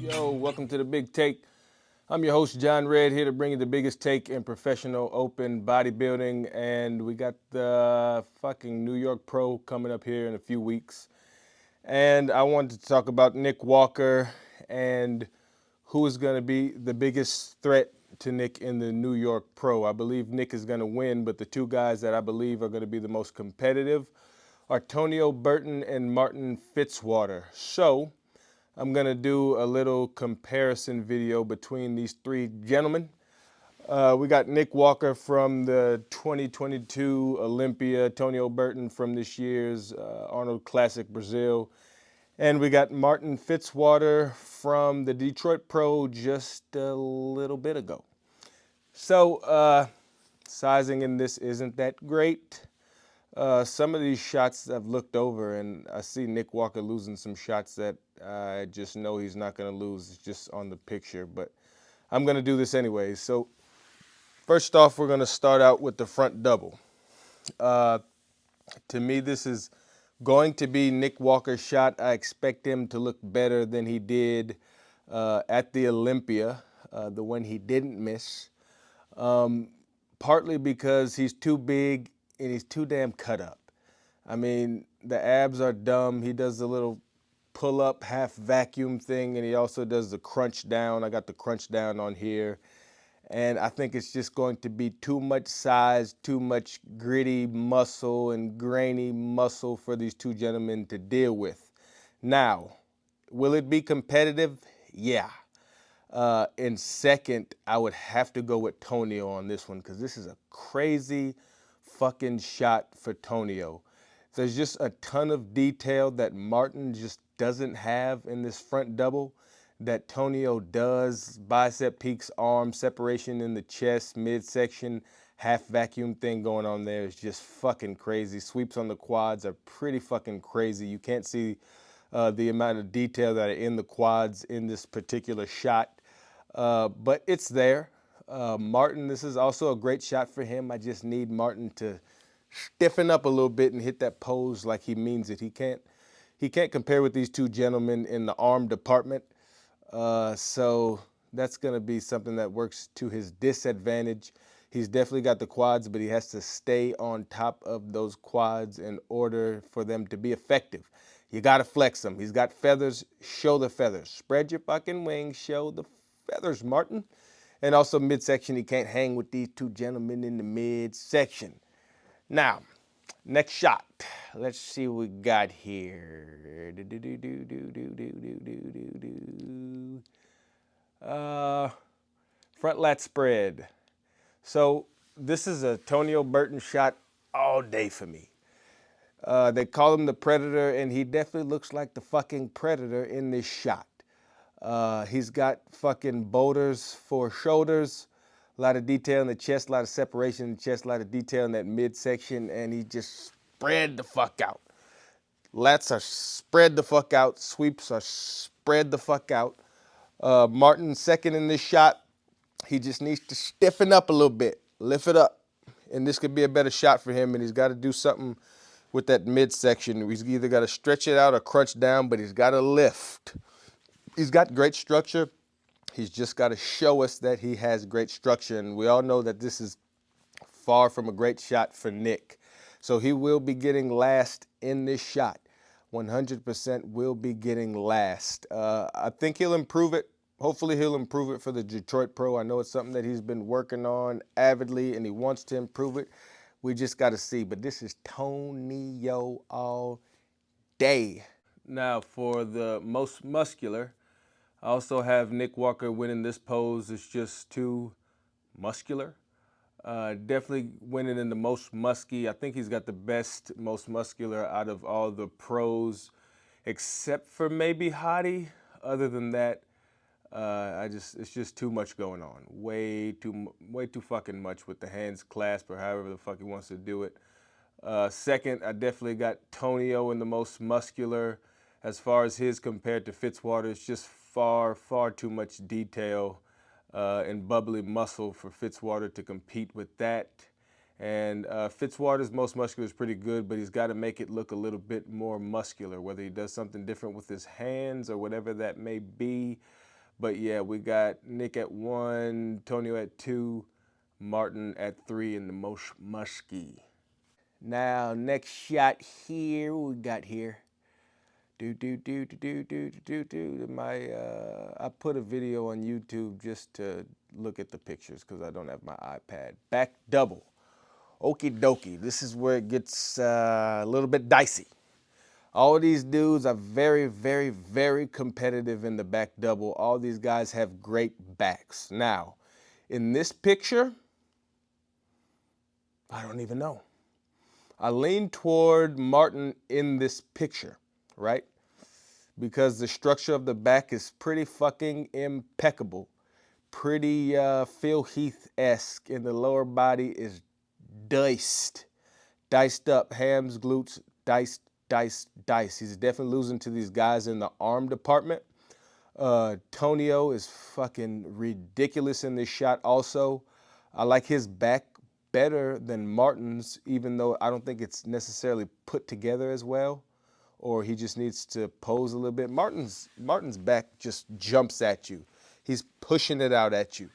Yo, welcome to the Big Take. I'm your host, John Red, here to bring you the biggest take in professional open bodybuilding. And we got the fucking New York Pro coming up here in a few weeks. And I wanted to talk about Nick Walker and who is going to be the biggest threat to Nick in the New York Pro. I believe Nick is going to win, but the two guys that I believe are going to be the most competitive are Tonio Burton and Martin Fitzwater. So I'm going to do a little comparison video between these three gentlemen. We got Nick Walker from the 2022 Olympia, Tonio Burton from this year's Arnold Classic Brazil, and we got Martin Fitzwater from the Detroit Pro just a little bit ago. So sizing in this isn't that great. Some of these shots I've looked over and I see Nick Walker losing some shots that I just know he's not going to lose. It's just on the picture, but I'm going to do this anyway. So first off, we're going to start out with the front double. To me, this is going to be Nick Walker's shot. I expect him to look better than he did at the Olympia, the one he didn't miss. Partly because he's too big and he's too damn cut up. I mean, the abs are dumb. He does the little pull-up half vacuum thing, and he also does the crunch down. I got the crunch down on here. And I think it's just going to be too much size, too much gritty muscle and grainy muscle for these two gentlemen to deal with. Now, will it be competitive? Yeah. In second, I would have to go with Tonio on this one because this is a crazy fucking shot for Tonio. There's just a ton of detail that Martin just doesn't have in this front double that Tonio does. Bicep peaks, arm separation in the chest, midsection, half vacuum thing going on there is just fucking crazy. Sweeps on the quads are pretty fucking crazy. You can't see the amount of detail that are in the quads in this particular shot, but it's there. Martin, this is also a great shot for him. I just need Martin to stiffen up a little bit and hit that pose like he means it. He can't compare with these two gentlemen in the arm department. So that's going to be something that works to his disadvantage. He's definitely got the quads, but he has to stay on top of those quads in order for them to be effective. You got to flex them. He's got feathers. Show the feathers. Spread your fucking wings. Show the feathers, Martin. And also midsection, he can't hang with these two gentlemen in the midsection. Now, next shot. Let's see what we got here. Front lat spread. So this is a Tonio Burton shot all day for me. They call him the Predator, and he definitely looks like the fucking Predator in this shot. He's got fucking boulders for shoulders, a lot of detail in the chest, a lot of separation in the chest, a lot of detail in that midsection, and he just spread the fuck out. Lats are spread the fuck out. Sweeps are spread the fuck out. Martin second in this shot. He just needs to stiffen up a little bit, lift it up, and this could be a better shot for him. And he's got to do something with that midsection. He's either got to stretch it out or crunch down, but he's got to lift. He's got great structure. He's just got to show us that he has great structure. And we all know that this is far from a great shot for Nick. So he will be getting last in this shot. 100% will be getting last. I think he'll improve it. Hopefully he'll improve it for the Detroit Pro. I know it's something that he's been working on avidly and he wants to improve it. We just got to see. But this is Tonio all day. Now for the most muscular, I also have Nick Walker winning this pose. It's just too muscular. Definitely winning in the most musky. I think he's got the best, most muscular out of all the pros, except for maybe Hottie. Other than that, it's just too much going on. Way too fucking much with the hands clasped or however the fuck he wants to do it. Second, I definitely got Tonio in the most muscular. As far as his compared to Fitzwater, it's just far too much detail and bubbly muscle for Fitzwater to compete with that. And Fitzwater's most muscular is pretty good, but he's got to make it look a little bit more muscular, whether he does something different with his hands or whatever that may be. But yeah, we got Nick at 1, Tonio at 2, Martin at 3 in the muskie. Now, next shot here, what we got here? I put a video on YouTube just to look at the pictures because I don't have my iPad. Back double. Okie dokie. This is where it gets a little bit dicey. All these dudes are very, very, very competitive in the back double. All these guys have great backs. Now, in this picture, I don't even know. I lean toward Martin in this picture, right? Because the structure of the back is pretty fucking impeccable. Pretty Phil Heath-esque, and the lower body is diced. Diced up, hams, glutes, diced, diced, diced. He's definitely losing to these guys in the arm department. Tonio is fucking ridiculous in this shot also. I like his back better than Martin's, even though I don't think it's necessarily put together as well, or he just needs to pose a little bit. Martin's back just jumps at you. He's pushing it out at you.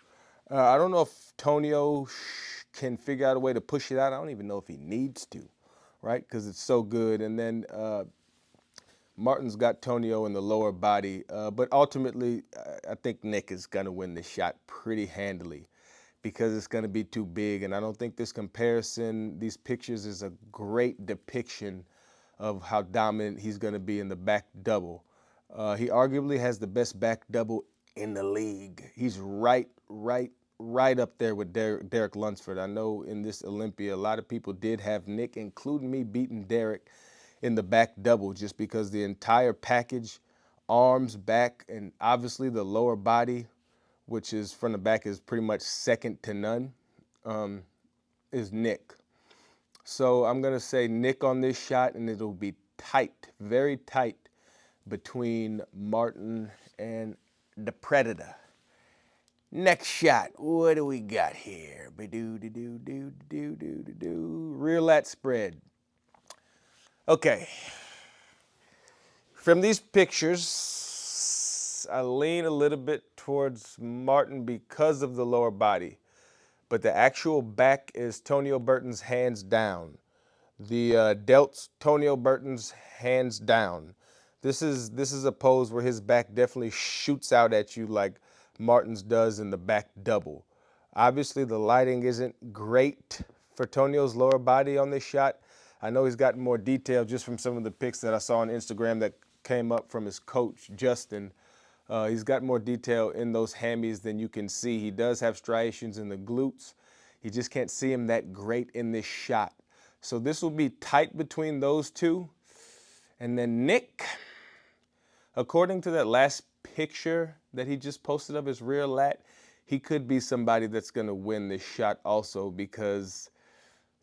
I don't know if Tonio can figure out a way to push it out. I don't even know if he needs to, right? Because it's so good. And then Martin's got Tonio in the lower body, but ultimately, I think Nick is going to win this shot pretty handily because it's going to be too big. And I don't think this comparison, these pictures, is a great depiction of how dominant he's going to be in the back double. He arguably has the best back double in the league. He's right up there with Derek Lunsford. I know in this Olympia, a lot of people did have Nick, including me, beating Derek in the back double just because the entire package, arms, back, and obviously the lower body, which is from the back is pretty much second to none, is Nick. So I'm going to say Nick on this shot, and it'll be tight, very tight between Martin and the Predator. Next shot, what do we got here? Rear lat spread. Okay. From these pictures, I lean a little bit towards Martin because of the lower body, but the actual back is Tonio Burton's hands down. The delts, Tonio Burton's hands down. This is a pose where his back definitely shoots out at you like Martin's does in the back double. Obviously, the lighting isn't great for Tonio's lower body on this shot. I know he's gotten more detail just from some of the pics that I saw on Instagram that came up from his coach, Justin. He's got more detail in those hammies than you can see. He does have striations in the glutes. You just can't see him that great in this shot. So this will be tight between those two. And then Nick, according to that last picture that he just posted of his rear lat, he could be somebody that's going to win this shot also because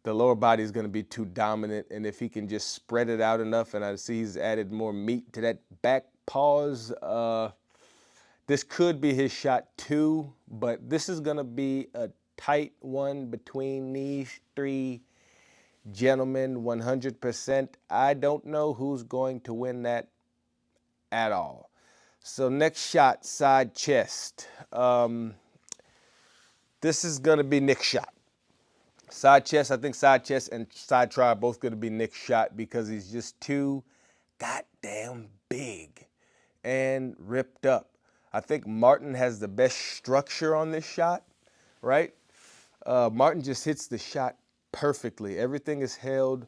the lower body is going to be too dominant. And if he can just spread it out enough, and I see he's added more meat to that back pause, this could be his shot too. But this is going to be a tight one between these three gentlemen, 100%. I don't know who's going to win that at all. So next shot, side chest. This is going to be Nick's shot. Side chest, I think side chest and side try are both going to be Nick's shot because he's just too goddamn big and ripped up. I think Martin has the best structure on this shot, right? Martin just hits the shot perfectly. Everything is held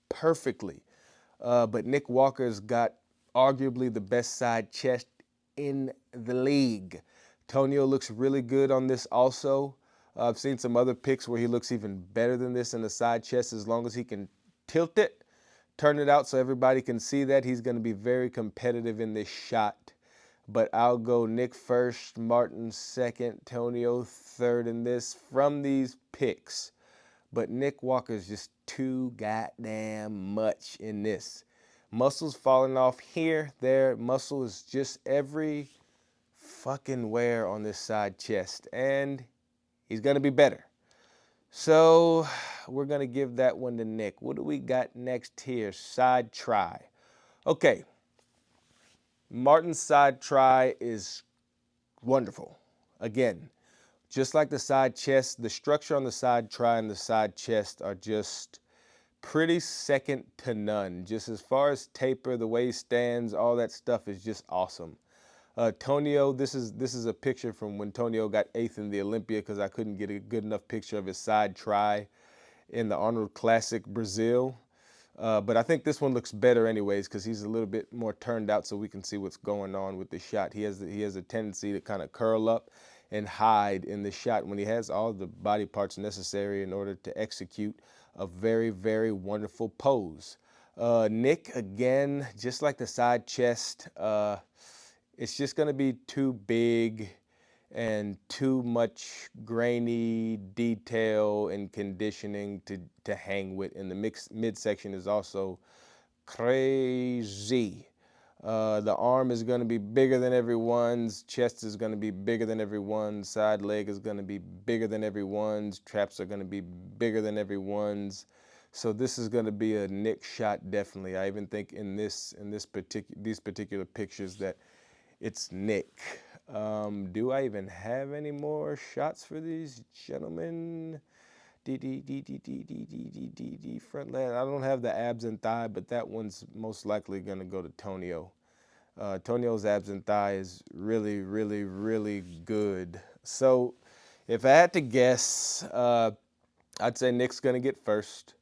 perfectly. But Nick Walker's got arguably the best side chest in the league. Tonio looks really good on this also. I've seen some other pics where he looks even better than this in the side chest as long as he can tilt it, turn it out so everybody can see that. He's going to be very competitive in this shot. But I'll go Nick first, Martin second, Tonio third in this from these pics. But Nick Walker's just too goddamn much in this. Muscles falling off here, there. Muscle is just every fucking where on this side chest. And he's going to be better. So we're going to give that one to Nick. What do we got next here? Side try. Okay. Martin's side try is Wonderful. Again, just like the side chest, the structure on the side tri and the side chest are just pretty second to none. Just as far as taper, the way he stands, all that stuff is just awesome. Tonio, this is a picture from when Tonio got 8th in the Olympia because I couldn't get a good enough picture of his side tri in the Arnold Classic Brazil. But I think this one looks better anyways because he's a little bit more turned out so we can see what's going on with the shot. He has a tendency to kind of curl up and hide in the shot when he has all the body parts necessary in order to execute a very, very wonderful pose. Nick, again, just like the side chest, it's just going to be too big and too much grainy detail and conditioning to hang with. And the midsection is also crazy. The arm is going to be bigger than everyone's, chest is going to be bigger than everyone's, side leg is going to be bigger than everyone's, traps are going to be bigger than everyone's. So this is going to be a Nick shot, definitely. I even think in these particular pictures that it's Nick. Do I even have any more shots for these gentlemen? Front leg. I don't have the abs and thigh, but that one's most likely going to go to Tonio. Tonio's abs and thigh is really, really, really good. So if I had to guess, I'd say Nick's going to get first.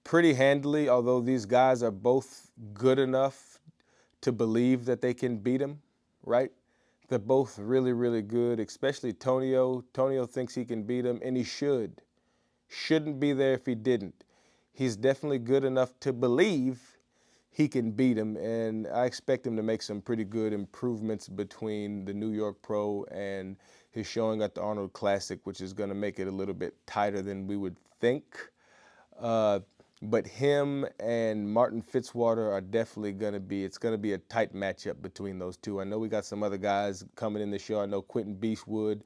Pretty handily, although these guys are both good enough to believe that they can beat him, right? They're both really, really good, especially Tonio. Tonio thinks he can beat him, and he should. Shouldn't be there if he didn't. He's definitely good enough to believe he can beat him, and I expect him to make some pretty good improvements between the New York Pro and his showing at the Arnold Classic, which is going to make it a little bit tighter than we would think. But him and Martin Fitzwater are definitely it's going to be a tight matchup between those two. I know we got some other guys coming in the show. I know Quentin Beastwood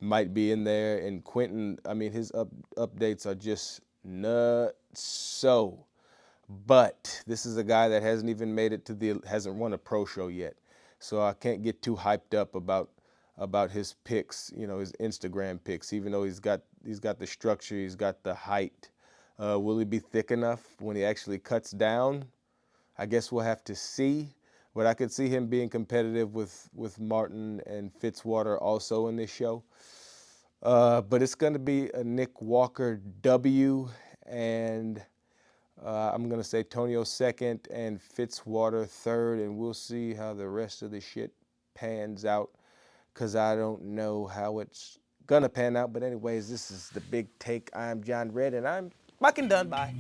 might be in there. And Quentin, I mean, his updates are just nuts. So, but this is a guy that hasn't even made it hasn't won a pro show yet. So I can't get too hyped up about his picks, his Instagram picks, even though he's got the structure, he's got the height. Will he be thick enough when he actually cuts down? I guess we'll have to see. But I could see him being competitive with Martin and Fitzwater also in this show. But it's going to be a Nick Walker W, and I'm going to say Tonio second and Fitzwater third, and we'll see how the rest of the shit pans out because I don't know how it's going to pan out. But anyways, this is The Big Take. I'm John Red, and I'm fucking done. Bye.